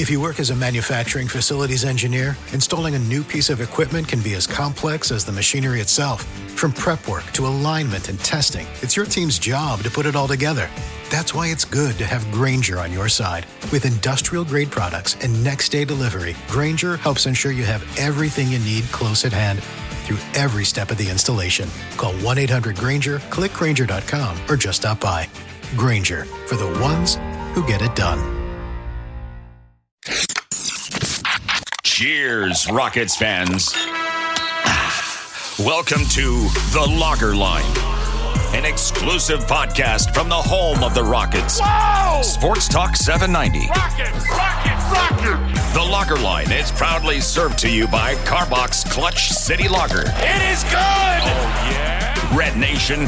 If you work as a manufacturing facilities engineer, installing a new piece of equipment can be as complex as the machinery itself. From prep work to alignment and testing, it's your team's job to put it all together. That's why it's good to have Grainger on your side. With industrial-grade products and next-day delivery, Grainger helps ensure you have everything you need close at hand through every step of the installation. Call 1-800-GRAINGER, click Grainger.com, or just stop by. Grainger, for the ones who get it done. Cheers, Rockets fans. Welcome to The Logger Line, an exclusive podcast from the home of the Rockets. Whoa! Sports Talk 790. Rockets! The Logger Line is proudly served to you by Carbox Clutch City Lager. It is good! Oh, yeah? Red Nation,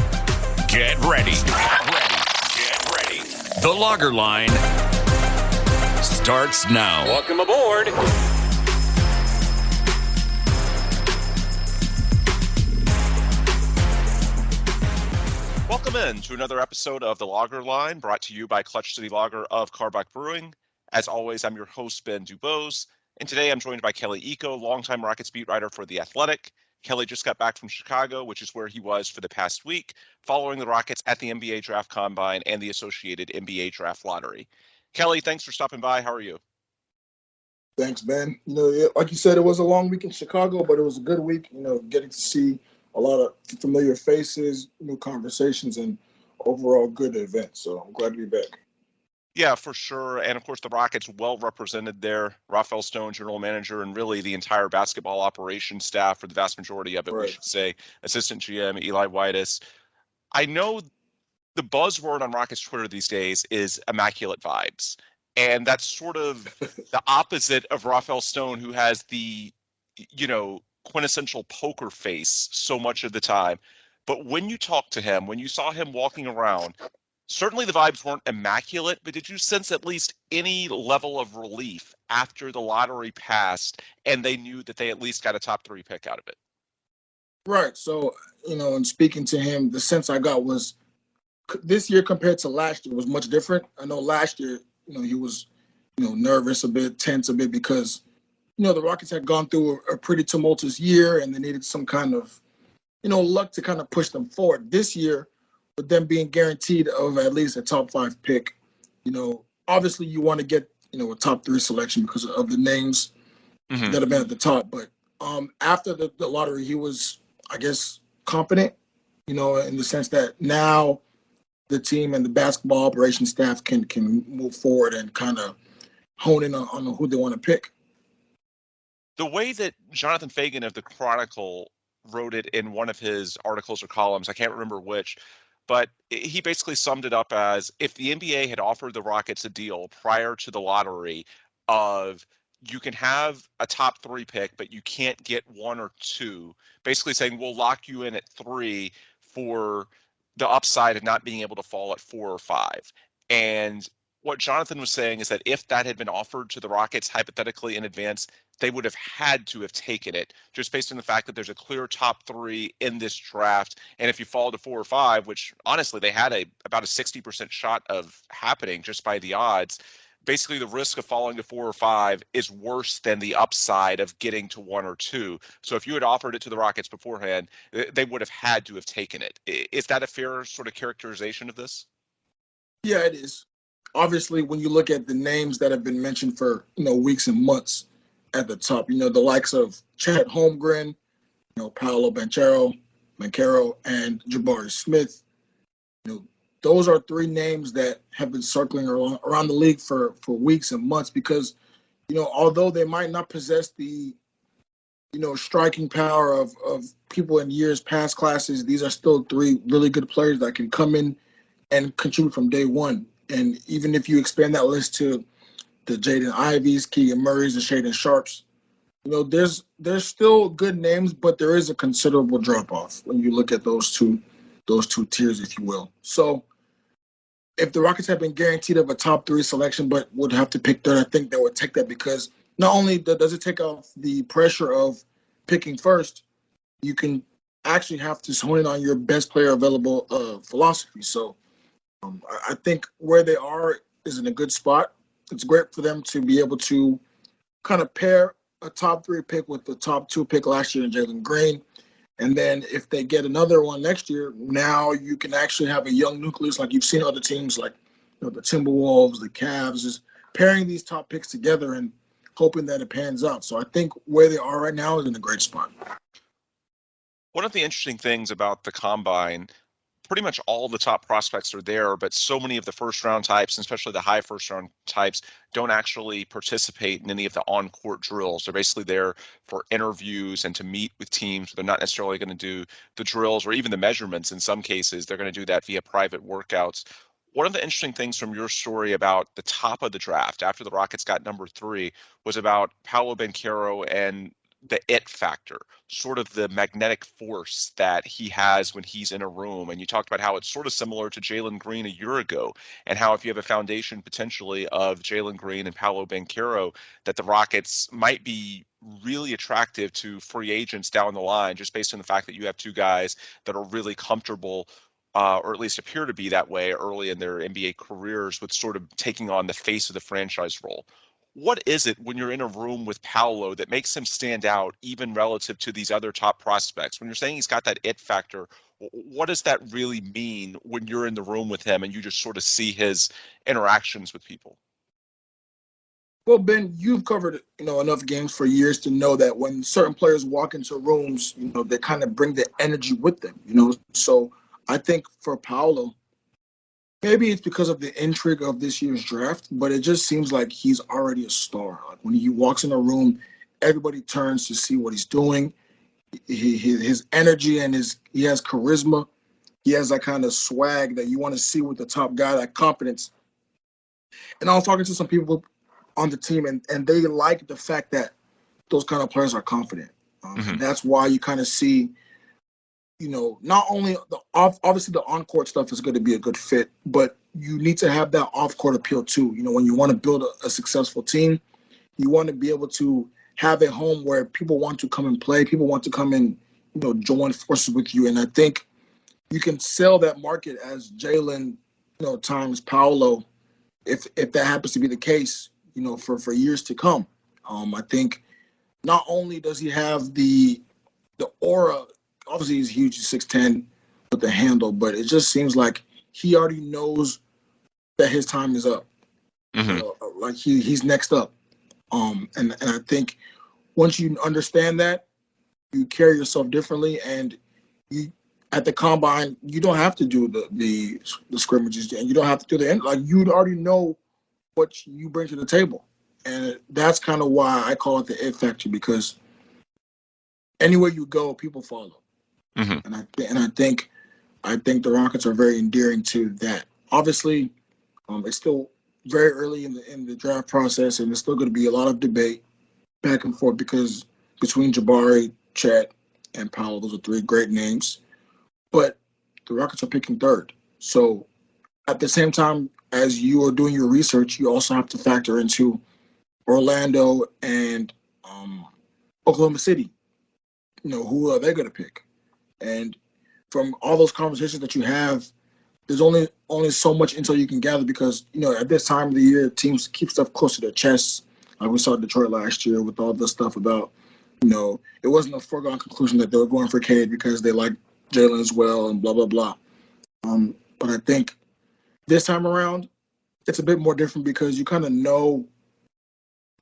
get ready. Get ready. The Logger Line starts now. Welcome aboard. Welcome in to another episode of The Logger Line, brought to you by Clutch City Lager of Carbach Brewing. As always, I'm your host, Ben Dubose, and today I'm joined by Kelly Eco, longtime Rockets beat writer for The Athletic. Kelly just got back from Chicago, which is where he was for the past week, following the Rockets at the NBA Draft Combine and the associated NBA Draft Lottery. Kelly, thanks for stopping by. How are you? Thanks, Ben. Like you said, it was a long week in Chicago, but it was a good week, getting to see a lot of familiar faces, new conversations, and overall good event. So I'm glad to be back. Yeah, for sure. And of course, the Rockets well represented there. Rafael Stone, general manager, and really the entire basketball operations staff, for the vast majority of it, Right. we should say, assistant GM Eli Whitus. I know the buzzword on Rockets Twitter these days is immaculate vibes. And that's sort of the opposite of Rafael Stone, who has the, quintessential poker face so much of the time. But when you talked to him, when you saw him walking around, certainly the vibes weren't immaculate, but did you sense at least any level of relief after the lottery passed and they knew that they at least got a top 3 pick out of it? Right. So, in speaking to him, the sense I got was this year compared to last year was much different. I know last year, he was, nervous a bit, tense a bit because, the Rockets had gone through a pretty tumultuous year and they needed some kind of, luck to kind of push them forward. This year, with them being guaranteed of at least a top 5 pick, obviously you want to get, a top 3 selection because of the names that have been at the top. But after the lottery, he was, I guess, confident, in the sense that now the team and the basketball operations staff can move forward and kind of hone in on who they want to pick. The way that Jonathan Fagan of the Chronicle wrote it in one of his articles or columns, I can't remember which, but he basically summed it up as if the NBA had offered the Rockets a deal prior to the lottery of you can have a top 3 pick, but you can't get 1 or 2, basically saying we'll lock you in at 3 for the upside of not being able to fall at 4 or 5. And what Jonathan was saying is that if that had been offered to the Rockets hypothetically in advance, they would have had to have taken it just based on the fact that there's a clear top 3 in this draft. And if you fall to 4 or 5, which honestly they had about a 60% shot of happening just by the odds, basically the risk of falling to 4 or 5 is worse than the upside of getting to 1 or 2. So if you had offered it to the Rockets beforehand, they would have had to have taken it. Is that a fair sort of characterization of this? Yeah, it is. Obviously, when you look at the names that have been mentioned for, weeks and months at the top, the likes of Chet Holmgren, Paolo, Banchero, and Jabari Smith, those are 3 names that have been circling around the league for weeks and months because, although they might not possess the, striking power of people in years past classes, these are still 3 really good players that can come in and contribute from day one. And even if you expand that list to the Jaden Ivies, Keegan Murrays, and Shaden Sharps, there's still good names, but there is a considerable drop-off when you look at those two tiers, if you will. So if the Rockets had been guaranteed of a top 3 selection but would have to pick 3rd, I think they would take that because not only does it take off the pressure of picking first, you can actually have to hone in on your best player available philosophy. So I think where they are is in a good spot. it's great for them to be able to kind of pair a top 3 pick with the top 2 pick last year in Jalen Green. And then if they get another one next year, now you can actually have a young nucleus like you've seen other teams like the Timberwolves, the Cavs, is pairing these top picks together and hoping that it pans out. So I think where they are right now is in a great spot. One of the interesting things about the Combine, pretty much all the top prospects are there, but so many of the first-round types, and especially the high first-round types, don't actually participate in any of the on-court drills. They're basically there for interviews and to meet with teams. They're not necessarily going to do the drills or even the measurements. In some cases, they're going to do that via private workouts. One of the interesting things from your story about the top of the draft, after the Rockets got number 3, was about Paolo Banchero and the it factor, sort of the magnetic force that he has when he's in a room. And you talked about how it's sort of similar to Jalen Green a year ago, and how if you have a foundation potentially of Jalen Green and Paolo Banchero, that the Rockets might be really attractive to free agents down the line, just based on the fact that you have 2 guys that are really comfortable, or at least appear to be that way early in their NBA careers, with sort of taking on the face of the franchise role. What is it when you're in a room with Paolo that makes him stand out even relative to these other top prospects? When you're saying he's got that it factor, what does that really mean when you're in the room with him and you just sort of see his interactions with people? Well, Ben, you've covered enough games for years to know that when certain players walk into rooms, they kind of bring the energy with them. So I think for Paolo, maybe it's because of the intrigue of this year's draft, but it just seems like he's already a star. Like when he walks in a room, everybody turns to see what he's doing. His energy and he has charisma. He has that kind of swag that you want to see with the top guy, that confidence. And I was talking to some people on the team, and they like the fact that those kind of players are confident. And that's why you kind of see, not only obviously the on-court stuff is going to be a good fit, but you need to have that off-court appeal too. When you want to build a successful team, you want to be able to have a home where people want to come and play, people want to come and, join forces with you. And I think you can sell that market as Jalen, times Paolo, if that happens to be the case, for years to come. I think not only does he have the aura. Obviously, he's huge, 6'10", with the handle, but it just seems like he already knows that his time is up. Like he's next up. And I think once you understand that, you carry yourself differently. And you at the Combine, you don't have to do the scrimmages, and you don't have to do the end. Like you already know what you bring to the table, and that's kind of why I call it the it factor, because anywhere you go, people follow. And I think the Rockets are very endearing to that. Obviously, it's still very early in the draft process, and there's still going to be a lot of debate back and forth because between Jabari, Chet, and Paolo, those are 3 great names. But the Rockets are picking 3rd. So at the same time as you are doing your research, you also have to factor into Orlando and Oklahoma City. Who are they going to pick? And from all those conversations that you have, there's only so much intel you can gather because, at this time of the year, teams keep stuff close to their chests. Like we saw Detroit last year with all the stuff about, it wasn't a foregone conclusion that they were going for Cade because they like Jalen as well and blah, blah, blah. But I think this time around, it's a bit more different because you kind of know,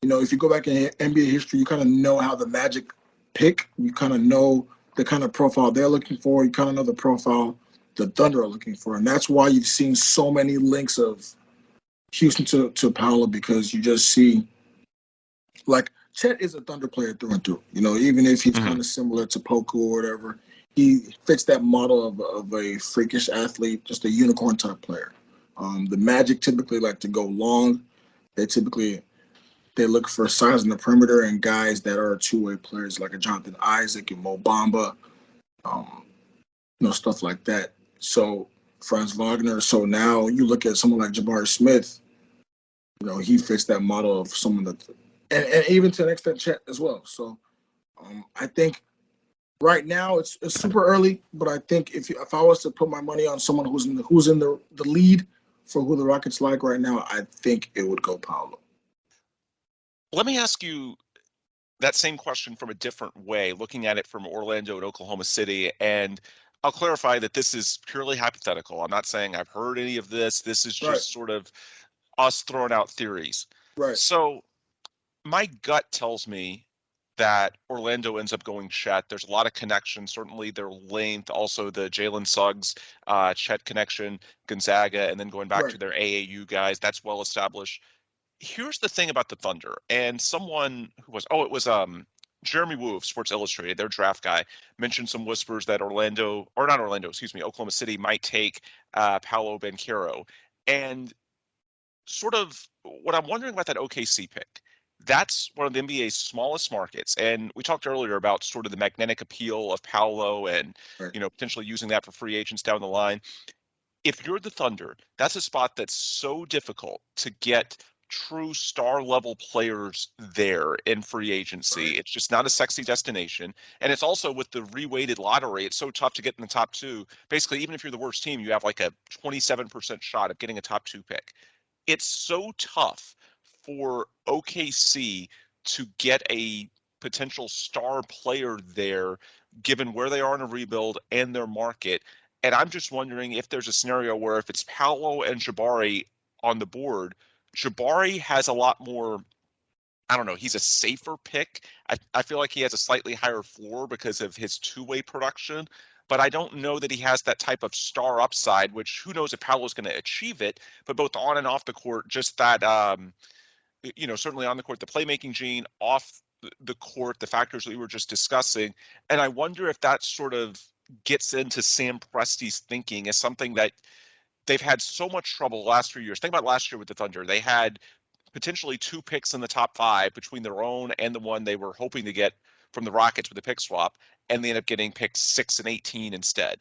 if you go back in NBA history, you kind of know how the Magic pick. You kind of know the kind of profile they're looking for. You kind of know the profile the Thunder are looking for. And that's why you've seen so many links of Houston to Paolo, because you just see, like, Chet is a Thunder player through and through. Even if he's kind of similar to Poku or whatever, he fits that model of a freakish athlete, just a unicorn type player. The Magic typically like to go long. They look for size in the perimeter and guys that are two-way players like a Jonathan Isaac and Mo Bamba, stuff like that. So Franz Wagner. So now you look at someone like Jabari Smith, he fits that model of someone that, and even to an extent Chet as well. So I think right now it's super early, but I think if I was to put my money on someone who's in the lead for who the Rockets like right now, I think it would go Paolo. Let me ask you that same question from a different way, looking at it from Orlando and Oklahoma City. And I'll clarify that this is purely hypothetical. I'm not saying I've heard any of this. This is Right. just sort of us throwing out theories. Right. So my gut tells me that Orlando ends up going Chet. There's a lot of connections, certainly their length, also the Jalen Suggs, Chet connection, Gonzaga, and then going back to their AAU guys. That's well established. Here's the thing about the Thunder, and someone who was, it was Jeremy Wu of Sports Illustrated, their draft guy, mentioned some whispers that Oklahoma City might take Paolo Banchero. And sort of what I'm wondering about that OKC pick, that's one of the NBA's smallest markets. And we talked earlier about sort of the magnetic appeal of Paolo and, potentially using that for free agents down the line. If you're the Thunder, that's a spot that's so difficult to get true star level players there in free agency. It's just not a sexy destination. And it's also with the reweighted lottery, it's so tough to get in the top two. Basically, even if you're the worst team, you have like a 27% shot of getting a top two pick. It's so tough for OKC to get a potential star player there, given where they are in a rebuild and their market. And I'm just wondering if there's a scenario where if it's Paolo and Jabari on the board, Jabari has a lot more, I don't know, he's a safer pick. I feel like he has a slightly higher floor because of his two-way production, but I don't know that he has that type of star upside, which who knows if Paolo's going to achieve it, but both on and off the court, just that, certainly on the court, the playmaking gene, off the court, the factors that we were just discussing. And I wonder if that sort of gets into Sam Presti's thinking as something that they've had so much trouble the last few years. Think about last year with the Thunder. They had potentially two picks in the top five between their own and the one they were hoping to get from the Rockets with the pick swap, and they end up getting picks 6 and 18 instead.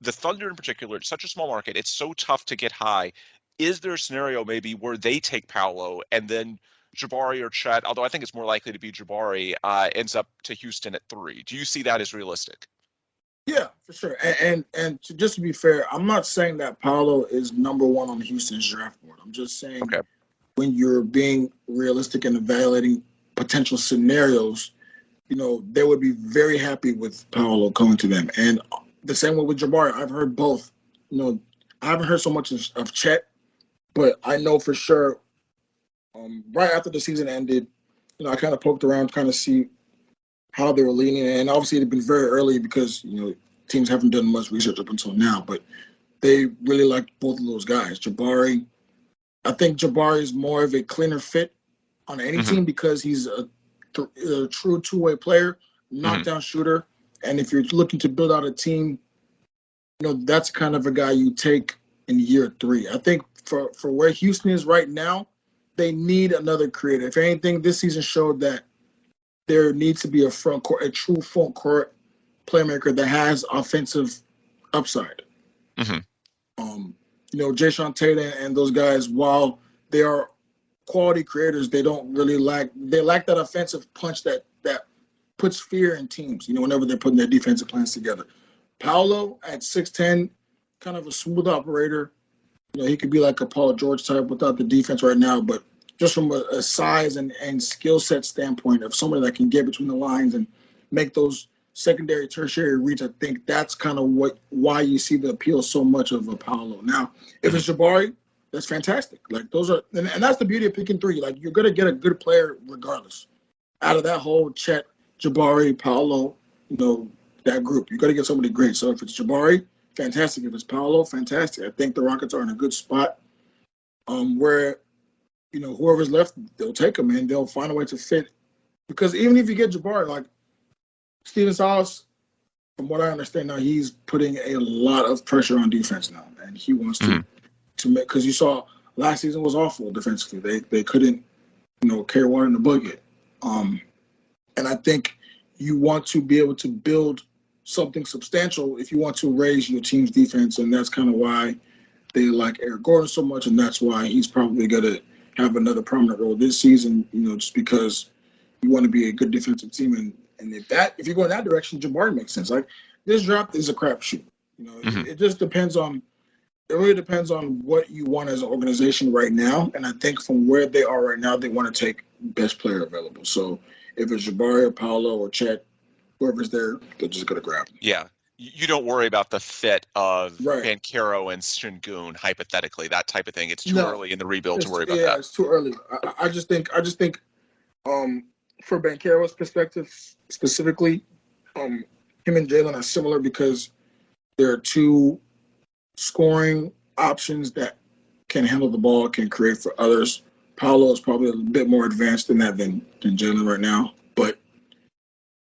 The Thunder in particular, it's such a small market. It's so tough to get high. Is there a scenario maybe where they take Paolo and then Jabari or Chet, although I think it's more likely to be Jabari, ends up to Houston at 3? Do you see that as realistic? Yeah, for sure. And just to be fair, I'm not saying that Paolo is number one on Houston's draft board. I'm just saying when you're being realistic and evaluating potential scenarios, they would be very happy with Paolo coming to them. And the same way with Jabari. I've heard both. I haven't heard so much of Chet, but I know for sure right after the season ended, I kind of poked around, kind of see how they were leaning. And obviously it had been very early because, teams haven't done much research up until now, but they really liked both of those guys. Jabari, I think Jabari is more of a cleaner fit on any team because he's a true two-way player, knockdown shooter. And if you're looking to build out a team, that's kind of a guy you take in year 3. I think for where Houston is right now, they need another creator. If anything, this season showed that there needs to be a true front court playmaker that has offensive upside. Jason Tatum and those guys, while they are quality creators, they don't really lack that offensive punch that puts fear in teams, whenever they're putting their defensive plans together. Paolo at 6'10", kind of a smooth operator. He could be like a Paul George type without the defense right now, but just from a size and skill set standpoint of somebody that can get between the lines and make those secondary, tertiary reads, I think that's kind of why you see the appeal so much of a Paolo. Now, if it's Jabari, that's fantastic. Like those are, and that's the beauty of picking 3. Like you're gonna get a good player regardless. Out of that whole Chet, Jabari, Paolo, that group, you got to get somebody great. So if it's Jabari, fantastic. If it's Paolo, fantastic. I think the Rockets are in a good spot where, whoever's left, they'll take them and they'll find a way to fit. Because even if you get Jabari, like Steven Silas, from what I understand now, he's putting a lot of pressure on defense now, and he wants to make, because you saw last season was awful defensively. They couldn't, carry water in the bucket. And I think you want to be able to build something substantial if you want to raise your team's defense, and that's kind of why they like Eric Gordon so much, and that's why he's probably going to have another prominent role this season, just because you want to be a good defensive team. And if you go in that direction, Jabari makes sense. Like this draft is a crapshoot. It just depends on It really depends on what you want as an organization right now. And I think from where they are right now, they want to take best player available. So if it's Jabari or Paolo or Chet, whoever's there, they're just going to grab them. Yeah. You don't worry about the fit of Right. Banchero and Şengün, hypothetically, that type of thing. It's too No, early in the rebuild to worry about yeah, that. it's too early. I just think for Banchero's perspective specifically, him and Jalen are similar because there are two scoring options that can handle the ball, can create for others. Paolo is probably a bit more advanced in that than Jalen right now. But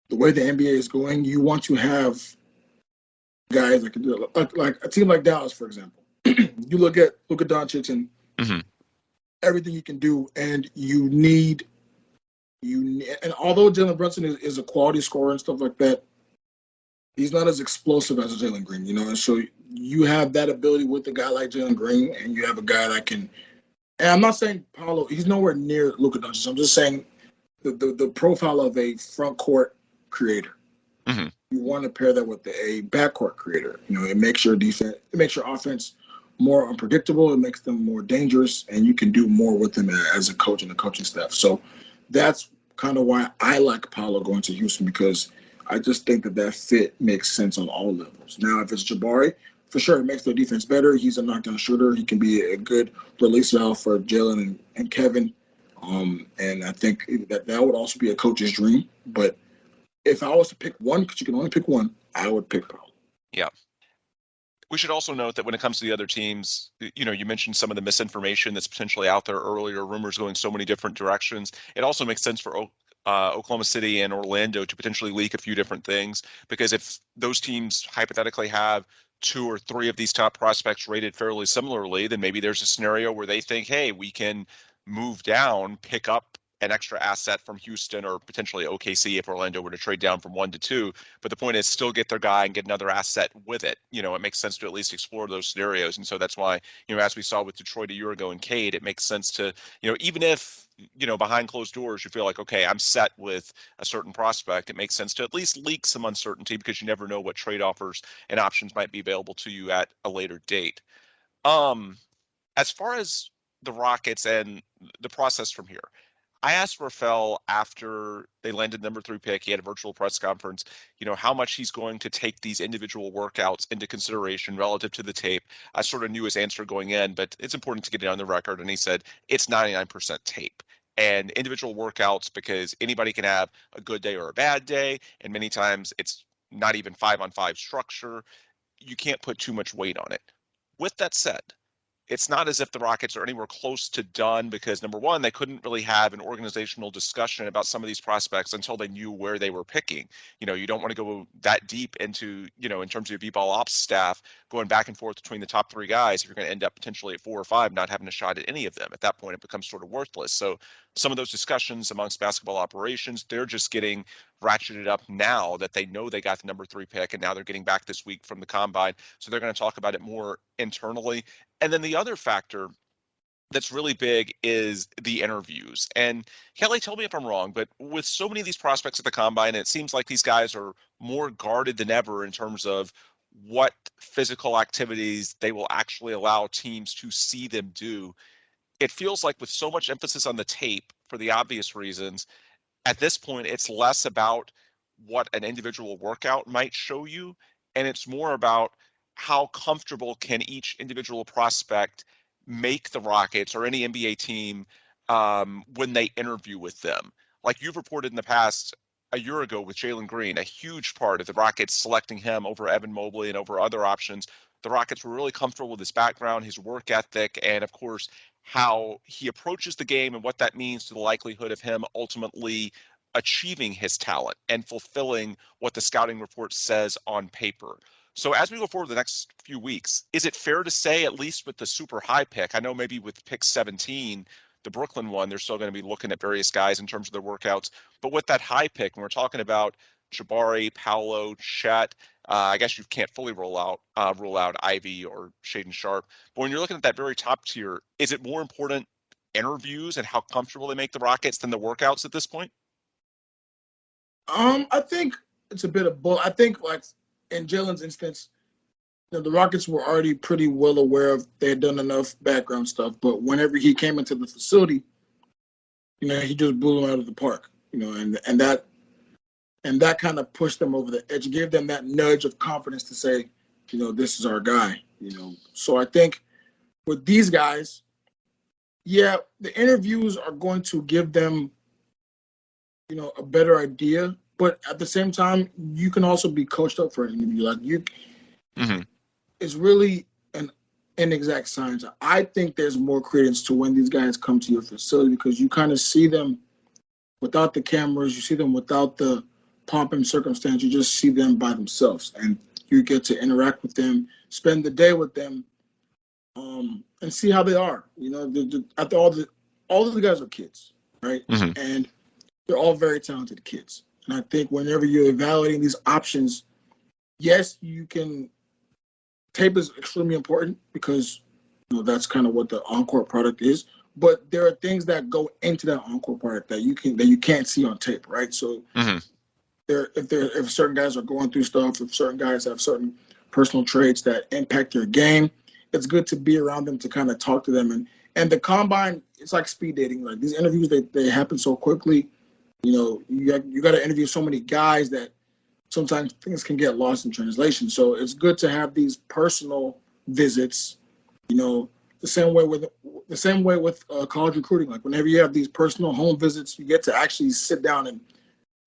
the way the NBA is going, you want to have guys that can do it. Like a team like Dallas, for example. You look at Luka Doncic and everything he can do, and you need. And although Jalen Brunson is a quality scorer and stuff like that, he's not as explosive as a Jalen Green, and so you have that ability with a guy like Jalen Green, and you have a guy that can. And I'm not saying Paolo; he's nowhere near Luka Doncic. I'm just saying the profile of a front court creator. Mm-hmm. You want to pair that with a backcourt creator. It makes your defense, it makes your offense more unpredictable. It makes them more dangerous, and you can do more with them as a coach and the coaching staff. So that's kind of why I like Paolo going to Houston, because I just think that fit makes sense on all levels. Now, if it's Jabari, for sure, it makes their defense better. He's a knockdown shooter. He can be a good release valve for Jalen and Kevin. And I think that would also be a coach's dream. But if I was to pick one, because you can only pick one, I would pick Paolo. Yeah. We should also note that when it comes to the other teams, you mentioned some of the misinformation that's potentially out there earlier, rumors going so many different directions. It also makes sense for Oklahoma City and Orlando to potentially leak a few different things, because if those teams hypothetically have 2 or 3 of these top prospects rated fairly similarly, then maybe there's a scenario where they think, hey, we can move down, pick up an extra asset from Houston or potentially OKC if Orlando were to trade down from 1 to 2. But the point is still get their guy and get another asset with it. It makes sense to at least explore those scenarios. And so that's why, as we saw with Detroit a year ago and Cade, it makes sense to, even if, behind closed doors, you feel like, okay, I'm set with a certain prospect, it makes sense to at least leak some uncertainty, because you never know what trade offers and options might be available to you at a later date. As far as the Rockets and the process from here, I asked Rafael after they landed number 3 pick, he had a virtual press conference, how much he's going to take these individual workouts into consideration relative to the tape. I sort of knew his answer going in, but it's important to get it on the record. And he said, it's 99% tape and individual workouts, because anybody can have a good day or a bad day. And many times it's not even 5-on-5 structure. You can't put too much weight on it. With that said, it's not as if the Rockets are anywhere close to done, because number one, they couldn't really have an organizational discussion about some of these prospects until they knew where they were picking. You don't want to go that deep into, in terms of your B-ball ops staff, going back and forth between the top 3 guys if you're going to end up potentially at 4 or 5, not having a shot at any of them. At that point, it becomes sort of worthless. So some of those discussions amongst basketball operations, they're just getting ratcheted up now that they know they got the number 3 pick, and now they're getting back this week from the combine. So they're going to talk about it more internally. And then the other factor that's really big is the interviews. And Kelly, tell me if I'm wrong, but with so many of these prospects at the combine, it seems like these guys are more guarded than ever in terms of what physical activities they will actually allow teams to see them do. It feels like with so much emphasis on the tape for the obvious reasons, at this point, it's less about what an individual workout might show you, and it's more about how comfortable can each individual prospect make the Rockets or any NBA team when they interview with them. Like you've reported in the past, a year ago with Jalen Green, a huge part of the Rockets selecting him over Evan Mobley and over other options. The Rockets were really comfortable with his background, his work ethic, and of course, how he approaches the game and what that means to the likelihood of him ultimately achieving his talent and fulfilling what the scouting report says on paper. So as we go forward the next few weeks, is it fair to say, at least with the super high pick, I know maybe with pick 17, the Brooklyn one, they're still going to be looking at various guys in terms of their workouts, but with that high pick, when we're talking about Jabari, Paolo, Chet, I guess you can't fully rule out Ivy or Shaden Sharp. But when you're looking at that very top tier, is it more important interviews and how comfortable they make the Rockets than the workouts at this point? I think it's a bit of both. I think, like in Jalen's instance, the Rockets were already pretty well aware of they had done enough background stuff, but whenever he came into the facility, he just blew them out of the park. And that kind of pushed them over the edge, gave them that nudge of confidence to say, this is our guy. So I think with these guys, yeah, the interviews are going to give them, a better idea. But at the same time, you can also be coached up for an interview. Like it's really an inexact science. I think there's more credence to when these guys come to your facility because you kind of see them without the cameras, you see them without the pomp and circumstance. You just see them by themselves, and you get to interact with them, spend the day with them, and see how they are. After all of the guys are kids, right? And they're all very talented kids. And I think whenever you're evaluating these options, yes, you can. Tape is extremely important because that's kind of what the on-court product is. But there are things that go into that on-court product that you can't see on tape, right? So if certain guys are going through stuff, if certain guys have certain personal traits that impact their game, it's good to be around them to kind of talk to them. And the combine, it's like speed dating. Like these interviews, they happen so quickly. You got to interview so many guys that sometimes things can get lost in translation. So it's good to have these personal visits, the same way with college recruiting. Like whenever you have these personal home visits, you get to actually sit down and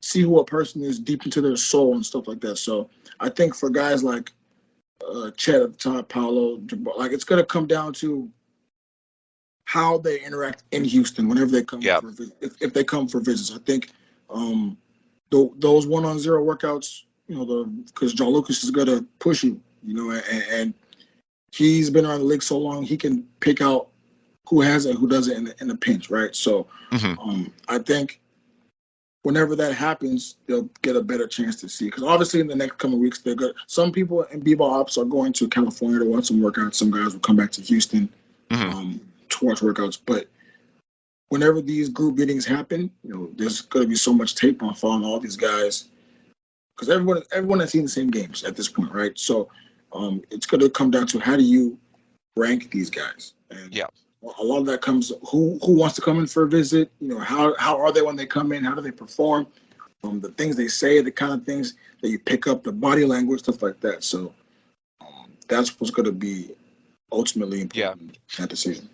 see who a person is deep into their soul and stuff like that. So I think for guys like Chet at the top, Paolo, like it's going to come down to how they interact in Houston whenever they come if they come for visits. I think those 1-on-0 workouts, because John Lucas is going to push you, and he's been around the league so long, he can pick out who has it, who doesn't in a pinch, right? So I think whenever that happens, they'll get a better chance to see. Because obviously in the next coming weeks, they're good. Some people in b-ball ops are going to California to watch some workouts. Some guys will come back to Houston to watch workouts. But whenever these group meetings happen, there's going to be so much tape on following all these guys because everyone has seen the same games at this point, right? So it's going to come down to how do you rank these guys? And a lot of that comes who wants to come in for a visit. How are they when they come in? How do they perform? The things they say, the kind of things that you pick up, the body language, stuff like that. So that's what's going to be ultimately important in that decision.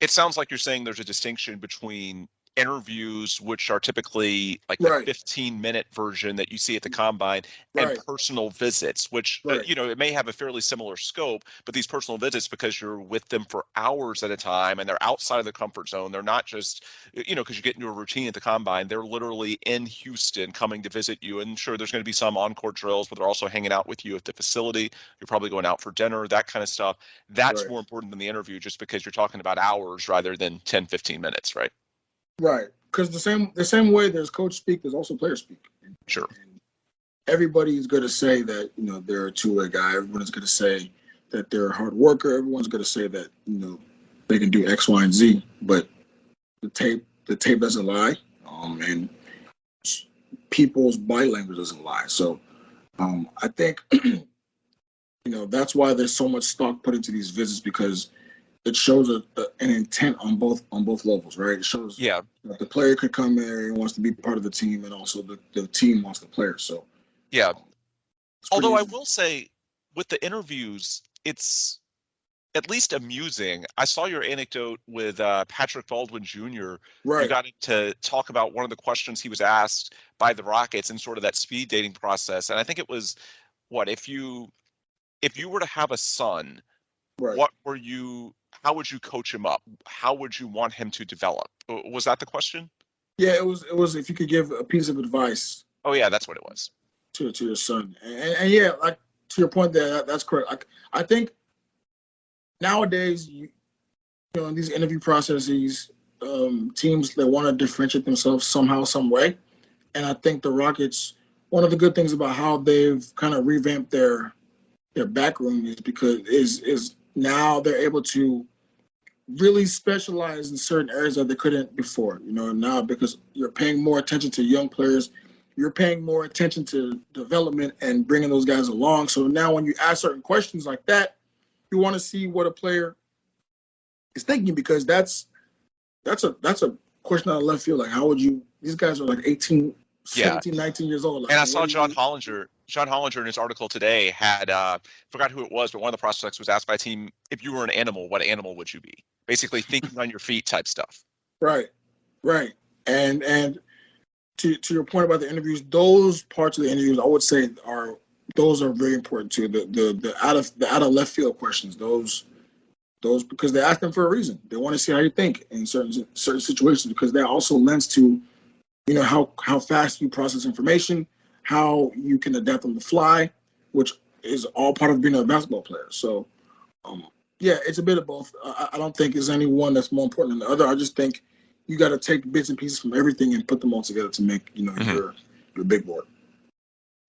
It sounds like you're saying there's a distinction between interviews, which are typically like the 15-minute version that you see at the combine, and personal visits, which, it may have a fairly similar scope, but these personal visits, because you're with them for hours at a time and they're outside of the comfort zone, they're not just, because you get into a routine at the combine, they're literally in Houston coming to visit you. And sure, there's going to be some on-court drills, but they're also hanging out with you at the facility. You're probably going out for dinner, that kind of stuff. That's more important than the interview, just because you're talking about hours rather than 10, 15 minutes, right? Right, because the same way there's coach speak, there's also player speak. Sure. And everybody is going to say that they're a two-way guy. Everyone is going to say that they're a hard worker. Everyone's going to say that they can do X, Y, and Z. But the tape doesn't lie, and people's body language doesn't lie. So I think that's why there's so much stock put into these visits, because it shows an intent on both levels, right? It shows that the player could come there and wants to be part of the team, and also the team wants the player. So although I will say with the interviews, it's at least amusing. I saw your anecdote with Patrick Baldwin Jr. You got to talk about one of the questions he was asked by the Rockets and sort of that speed dating process. And I think it was, if you were to have a son, how would you coach him up? How would you want him to develop? Was that the question? Yeah, it was if you could give a piece of advice. Oh yeah, that's what it was. To your son. And yeah, like to your point there, that's correct. Like I think nowadays, in these interview processes, teams that want to differentiate themselves somehow, some way. And I think the Rockets, one of the good things about how they've kind of revamped their back room is because is now they're able to really specialize in certain areas that they couldn't before. Now because you're paying more attention to young players, you're paying more attention to development and bringing those guys along. So now when you ask certain questions like that, you want to see what a player is thinking, because that's a question out of left field. Like, how would you, these guys are like 18, 17, 19 years old. Like, and I saw John Hollinger in his article today had, forgot who it was, but one of the prospects was asked by a team, if you were an animal, what animal would you be? Basically thinking on your feet type stuff. Right. And to your point about the interviews, those parts of the interviews, I would say are very important too. The out of left field questions, those because they ask them for a reason. They want to see how you think in certain situations, because that also lends to, you know, how fast you process information, how you can adapt on the fly, which is all part of being a basketball player. So, yeah, it's a bit of both. I don't think there's any one that's more important than the other. I just think you got to take bits and pieces from everything and put them all together to make, you know, your big board.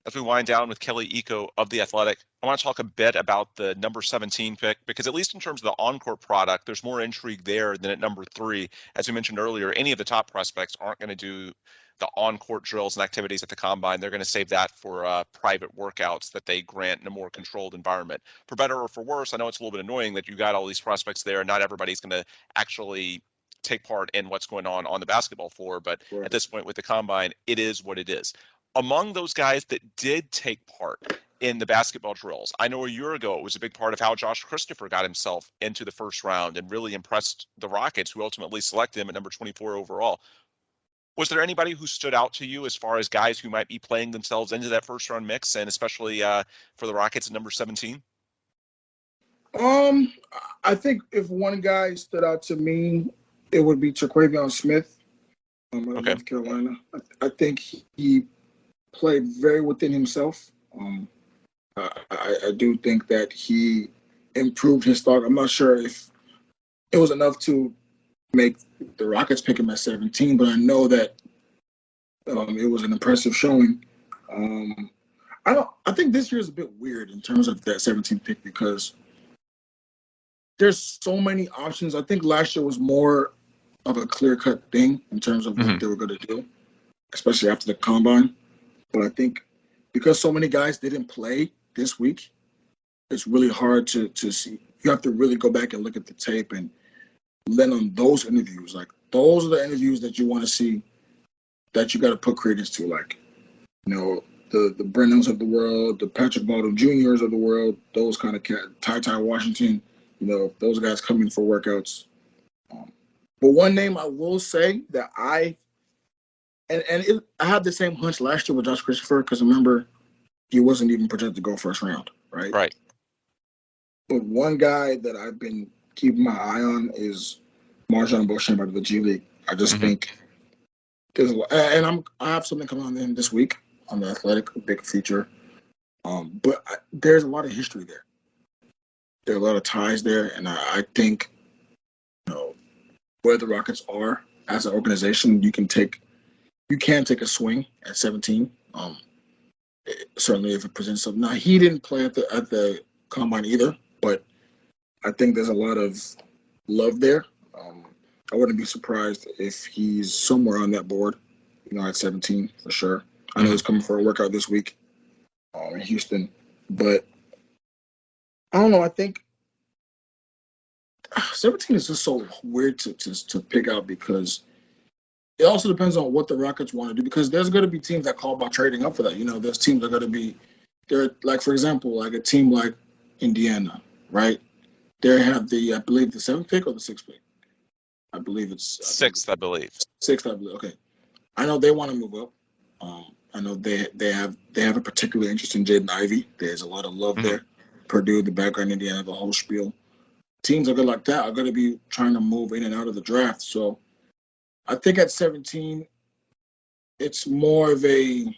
As we wind down with Kelly Iko of The Athletic, I want to talk a bit about the number 17 pick, because at least in terms of the on-court product, there's more intrigue there than at number 3. As we mentioned earlier, any of the top prospects aren't going to do the on-court drills and activities at the combine. They're going to save that for private workouts that they grant in a more controlled environment. For better or for worse, I know it's a little bit annoying that you got all these prospects there and not everybody's going to actually take part in what's going on the basketball floor. But at this point with the combine, it is what it is. Among those guys that did take part in the basketball drills, I know a year ago it was a big part of how Josh Christopher got himself into the first round and really impressed the Rockets, who ultimately selected him at number 24 overall. Was there anybody who stood out to you as far as guys who might be playing themselves into that first round mix, and especially for the Rockets at number 17? I think if one guy stood out to me, it would be Terquavion Smith of North Carolina. I think he played very within himself. I do think that he improved his stock. I'm not sure if it was enough to make the Rockets pick him at 17, but I know that it was an impressive showing. I think this year is a bit weird in terms of that 17th pick, because there's so many options. I think last year was more of a clear-cut thing in terms of what they were going to do, especially after the combine. But I think because so many guys didn't play this week, it's really hard to see. You have to really go back and look at the tape and then on those interviews. Like, those are the interviews that you want to see, that you got to put credence to. Like, you know, the Brennans of the world, the Patrick Baldwin Juniors of the world, those kind of cats, Ty Washington, you know, those guys come in for workouts. But one name I will say that I had the same hunch last year with Josh Christopher, because remember, he wasn't even projected to go first round, right? Right. But one guy that I've been keeping my eye on is Marjon Beauchamp out of the G League. I just think there's a lot, and I have something coming on in this week on The Athletic, a big feature. But there's a lot of history there. There are a lot of ties there, and I think, you know, where the Rockets are as an organization, you can take a swing at 17. Certainly, if it presents something. Now, he didn't play at the combine either, but I think there's a lot of love there. I wouldn't be surprised if he's somewhere on that board, you know, at 17 for sure. I know he's coming for a workout this week in Houston, but I don't know. I think 17 is just so weird to pick out, because it also depends on what the Rockets want to do, because there's going to be teams that call about trading up for that. You know, there's teams that are going to be there. Like, for example, like a team like Indiana, right? They have I believe the 7th pick or the 6th pick. I believe it's 6th, I believe. 6th, I believe. Okay, I know they want to move up. I know they have a particular interest in Jaden Ivey. There's a lot of love there. Purdue, the background, Indiana, the whole spiel. Teams are good like that are going to be trying to move in and out of the draft. So I think at 17, it's more of a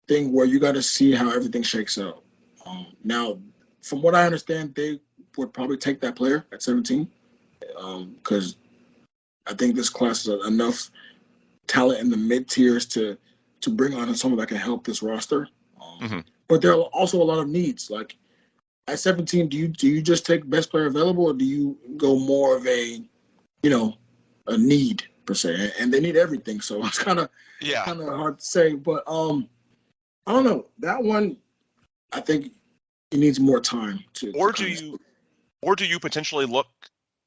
thing where you got to see how everything shakes out. Now, from what I understand, they would probably take that player at 17, because I think this class is enough talent in the mid tiers to bring on someone that can help this roster. But there are also a lot of needs. Like, at 17, do you just take best player available, or do you go more of a need per se, and they need everything. So it's kind of hard to say. But I don't know, that one. I think he needs more time to. Or do you potentially look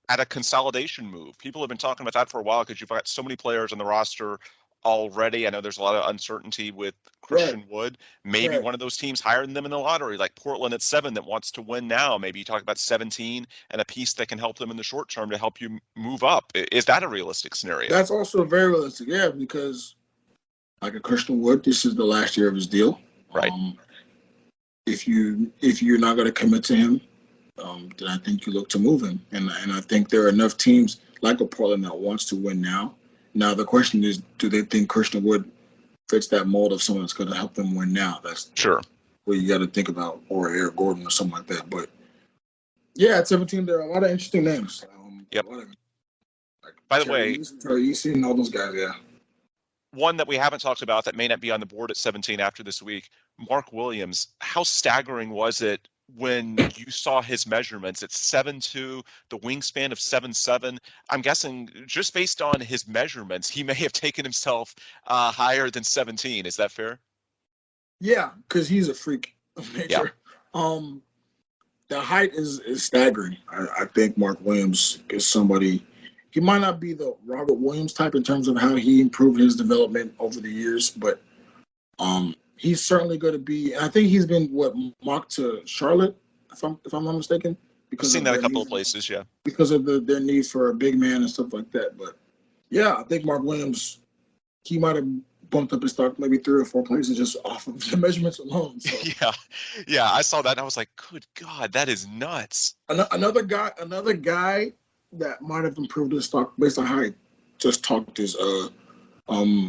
at a consolidation move? People have been talking about that for a while because you've got so many players on the roster already. I know there's a lot of uncertainty with Christian Wood. Maybe one of those teams higher than them in the lottery, like Portland at 7 that wants to win now. Maybe you talk about 17 and a piece that can help them in the short term to help you move up. Is that a realistic scenario? That's also very realistic, yeah, because like a Christian Wood, this is the last year of his deal. Right. If you're not going to commit to him, then I think you look to move him. And I think there are enough teams like a Portland that wants to win now. Now, the question is, do they think Christian Wood fits that mold of someone that's going to help them win now? That's sure what you got to think about, or Eric Gordon or something like that. But, yeah, at 17, there are a lot of interesting names. Yep. By the way, you seen all those guys, yeah. One that we haven't talked about that may not be on the board at 17 after this week, Mark Williams. How staggering was it when you saw his measurements at 7'2", the wingspan of 7'7"? I'm guessing just based on his measurements, he may have taken himself higher than 17. Is that fair? Yeah, because he's a freak of nature. Yeah. The height is staggering. I think Mark Williams is somebody. He might not be the Robert Williams type in terms of how he improved his development over the years, but he's certainly going to be. And I think he's been mocked to Charlotte, if I'm not mistaken. Because I've seen that a couple of places, yeah. Because of their need for a big man and stuff like that. But yeah, I think Mark Williams, he might have bumped up his stock maybe 3 or 4 places just off of the measurements alone. So. Yeah, I saw that and I was like, good God, that is nuts. Another guy that might have improved his stock based on how he just talked is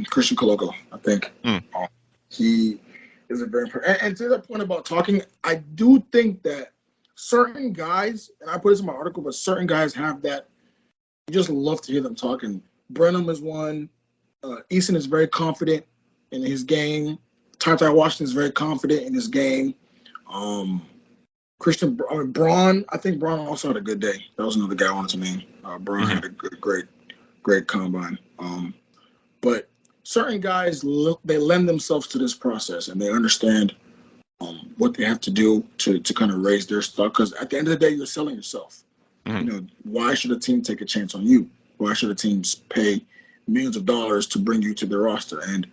Christian Coloco, I think. He is a very important. And to that point about talking, I do think that certain guys, and I put this in my article, but certain guys have that. You just love to hear them talking. Brenham is one. Eason is very confident in his game. Ty Washington is very confident in his game. Braun, I think Braun also had a good day. That was another guy I wanted to name. Braun had a great combine. But certain guys, they lend themselves to this process, and they understand what they have to do to kind of raise their stock. Because at the end of the day, you're selling yourself. You know, why should a team take a chance on you? Why should a team pay millions of dollars to bring you to their roster? And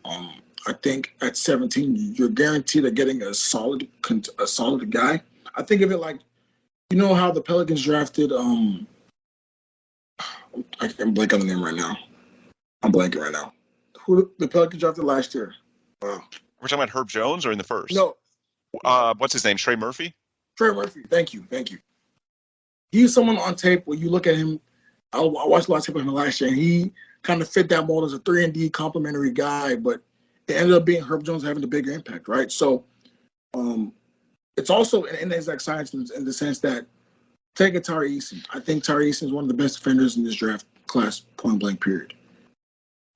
I think at 17, you're guaranteed of getting a solid guy. I think of it like, you know how the Pelicans drafted, I can blank on the name right now. I'm blanking right now. Who the Pelicans drafted last year? Wow. We're talking about Herb Jones or in the first? No. What's his name? Trey Murphy? Trey Murphy. Thank you. He's someone on tape where you look at him. I watched a lot of tape of him last year, and he kind of fit that mold as a 3-and-D complimentary guy, but it ended up being Herb Jones having the bigger impact, right? So it's also in exact science in the sense that take a Tari Eason. I think Tari Eason is one of the best defenders in this draft class, point blank, period.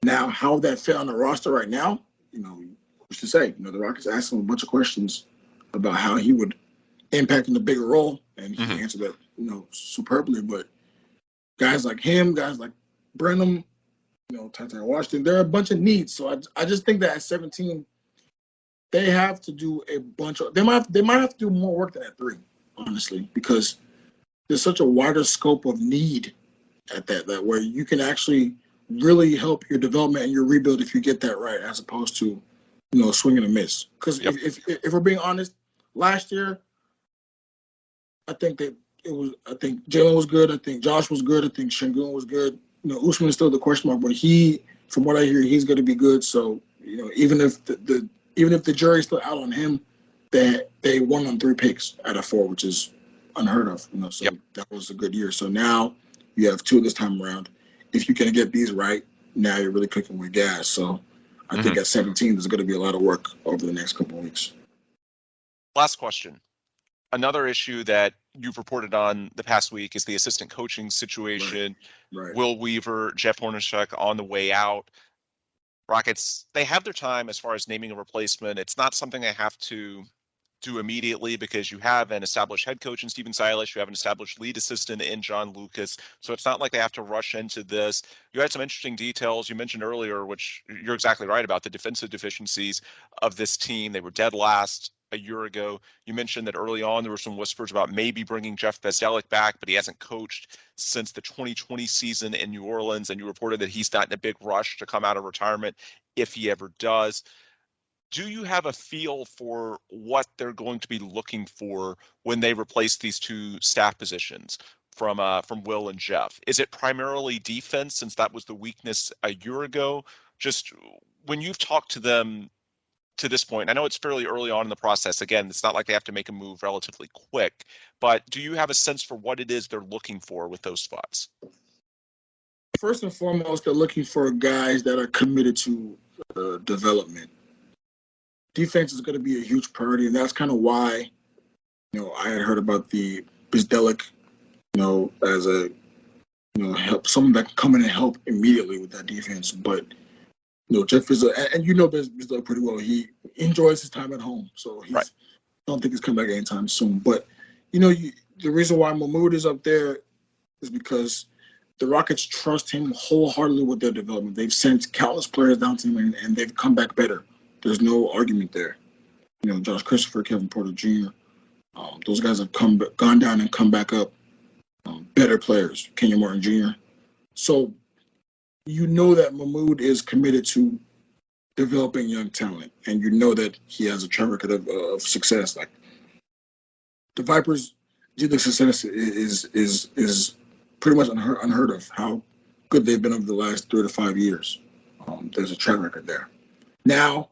Now, how that fit on the roster right now, who's to say? The Rockets asked him a bunch of questions about how he would impact in the bigger role, and he answered that, superbly. But guys like him, guys like Brenham, Ty Washington, there are a bunch of needs. So I just think that at 17, they have to do a bunch of. They might have to do more work than at 3, honestly, because there's such a wider scope of need at that where you can actually really help your development and your rebuild if you get that right, as opposed to swing and a miss. Because if we're being honest, last year, I think Jalen was good. I think Josh was good. I think Şengün was good. Usman is still the question mark, but from what I hear, he's going to be good. So even if the jury's still out on him, they won on 3 picks out of 4, which is unheard of. So that was a good year. So now you have 2 this time around. If you can get these right, now you're really cooking with gas. So I think at 17, there's going to be a lot of work over the next couple of weeks. Last question. Another issue that you've reported on the past week is the assistant coaching situation. Right. Will Weaver, Jeff Hornacek on the way out. Rockets, they have their time as far as naming a replacement. It's not something they have to do immediately because you have an established head coach in Stephen Silas, you have an established lead assistant in John Lucas, so it's not like they have to rush into this. You had some interesting details you mentioned earlier, which you're exactly right about the defensive deficiencies of this team. They were dead last a year ago. You mentioned that early on there were some whispers about maybe bringing Jeff Bezdelik back, but he hasn't coached since the 2020 season in New Orleans, and you reported that he's not in a big rush to come out of retirement if he ever does. Do you have a feel for what they're going to be looking for when they replace these two staff positions from Will and Jeff? Is it primarily defense, since that was the weakness a year ago? Just when you've talked to them to this point, I know it's fairly early on in the process. Again, it's not like they have to make a move relatively quick, but do you have a sense for what it is they're looking for with those spots? First and foremost, they're looking for guys that are committed to development. Defense is going to be a huge priority, and that's kind of why, I had heard about the Bizdelik, as a, help, someone that can come in and help immediately with that defense. But, Jeff is Bizdelik pretty well. He enjoys his time at home, so I don't think he's coming back anytime soon. But, the reason why Mahmoud is up there is because the Rockets trust him wholeheartedly with their development. They've sent countless players down to him, and they've come back better. There's no argument there. Josh Christopher, Kevin Porter Jr., those guys have gone down and come back up better players, Kenyon Martin Jr. So that Mahmoud is committed to developing young talent, and that he has a track record of success. Like the Vipers, the success is pretty much unheard of how good they've been over the last 3 to 5 years. There's a track record there. Now,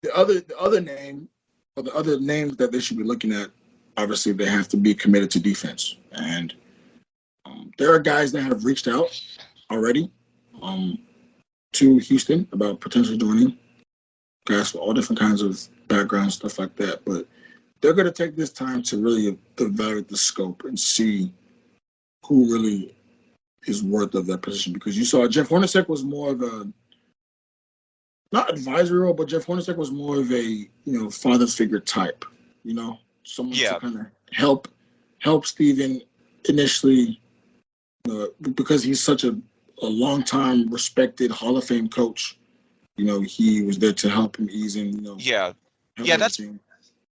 the other name, or the other names that they should be looking at, obviously they have to be committed to defense. And there are guys that have reached out already to Houston about potentially joining, guys with all different kinds of backgrounds, stuff like that. But they're going to take this time to really evaluate the scope and see who really is worth of that position. Because you saw Jeff Hornacek was more of a, not advisory role, but Jeff Hornacek was more of a, father figure type, someone to kind of help Steven initially, because he's such a long-time respected Hall of Fame coach. He was there to help him ease in,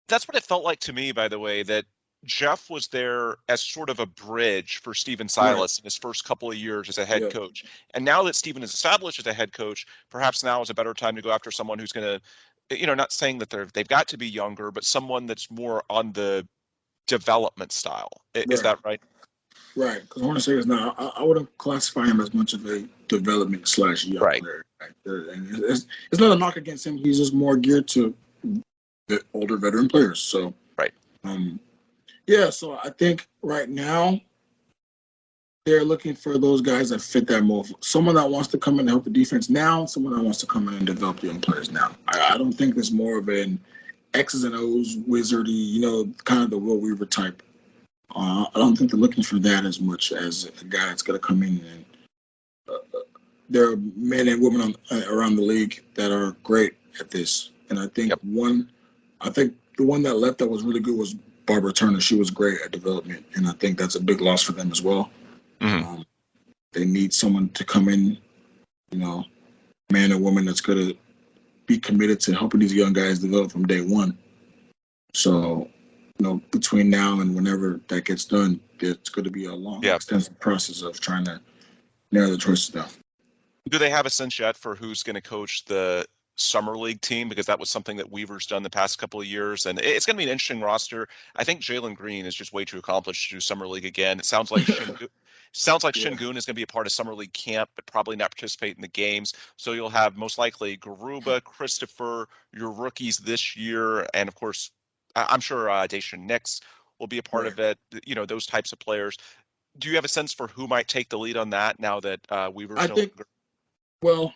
that's what it felt like to me, by the way, that Jeff was there as sort of a bridge for Stephen Silas in his first couple of years as a head coach. And now that Stephen is established as a head coach, perhaps now is a better time to go after someone who's going to, not saying that they've got to be younger, but someone that's more on the development style. Is that right? Right. Because Hornacek is not, I wouldn't classify him as much of a development / young player. And it's not a knock against him. He's just more geared to the older veteran players. So, so I think right now they're looking for those guys that fit that mold. Someone that wants to come in and help the defense now, someone that wants to come in and develop young players now. I don't think there's more of an X's and O's wizardy, kind of the Will Weaver type. I don't think they're looking for that as much as a guy that's going to come in and there are men and women around the league that are great at this. And I think the one that left that was really good was Barbara Turner. She was great at development, and I think that's a big loss for them as well. Mm-hmm. They need someone to come in, man or woman that's going to be committed to helping these young guys develop from day one. So, between now and whenever that gets done, it's going to be a long, extensive process of trying to narrow the choices down. Do they have a sense yet for who's going to coach the summer league team? Because that was something that Weaver's done the past couple of years, and it's going to be an interesting roster. I think Jalen Green is just way too accomplished to do summer league again. It sounds like Şengün is going to be a part of summer league camp, but probably not participate in the games. So you'll have most likely Garuba, Christopher, your rookies this year, and of course, I'm sure Daishen Nix will be a part of it. Those types of players. Do you have a sense for who might take the lead on that now that Weaver's Well,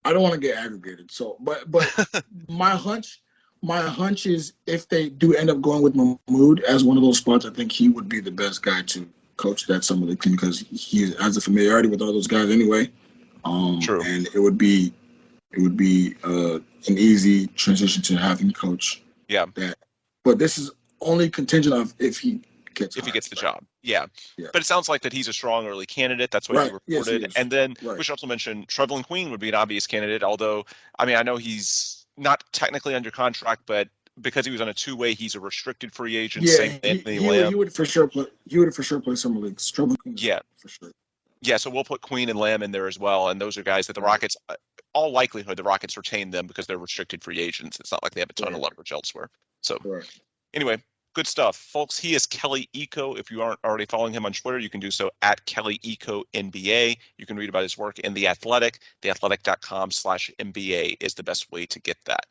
I don't want to get aggregated. So, but my hunch is if they do end up going with Mahmoud as one of those spots, I think he would be the best guy to coach that summer league team because he has a familiarity with all those guys anyway. True. And it would be an easy transition to have him coach Yeah. But this is only contingent of if he gets the job. Yeah. Yeah. But it sounds like that he's a strong early candidate. That's what Right. he reported. Yes, he is. And then Right. we should also mention Trevelyan Queen would be an obvious candidate, although, I mean, I know he's not technically under contract, but because he was on a two-way, he's a restricted free agent. Yeah, Same with Anthony Lamb. he would for sure play summer leagues. Trevelyan Queen is for sure. Yeah, so we'll put Queen and Lamb in there as well, and those are guys that the Rockets, all likelihood, the Rockets retain them because they're restricted free agents. It's not like they have a ton of leverage elsewhere. So anyway, good stuff. Folks, he is Kelly Eco. If you aren't already following him on Twitter, you can do so at Kelly Eco NBA. You can read about his work in The Athletic. TheAthletic.com/NBA is the best way to get that.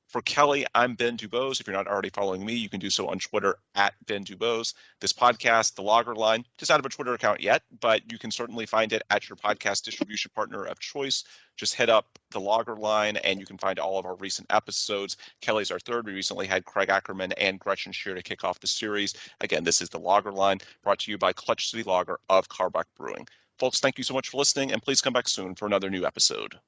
For Kelly, I'm Ben Dubose. If you're not already following me, you can do so on Twitter at Ben Dubose. This podcast, The Logger Line, does not have a Twitter account yet, but you can certainly find it at your podcast distribution partner of choice. Just head up The Logger Line, and you can find all of our recent episodes. Kelly's our third. We recently had Craig Ackerman and Gretchen Shear to kick off the series. Again, this is The Logger Line, brought to you by Clutch City Lager of Carbach Brewing. Folks, thank you so much for listening, and please come back soon for another new episode.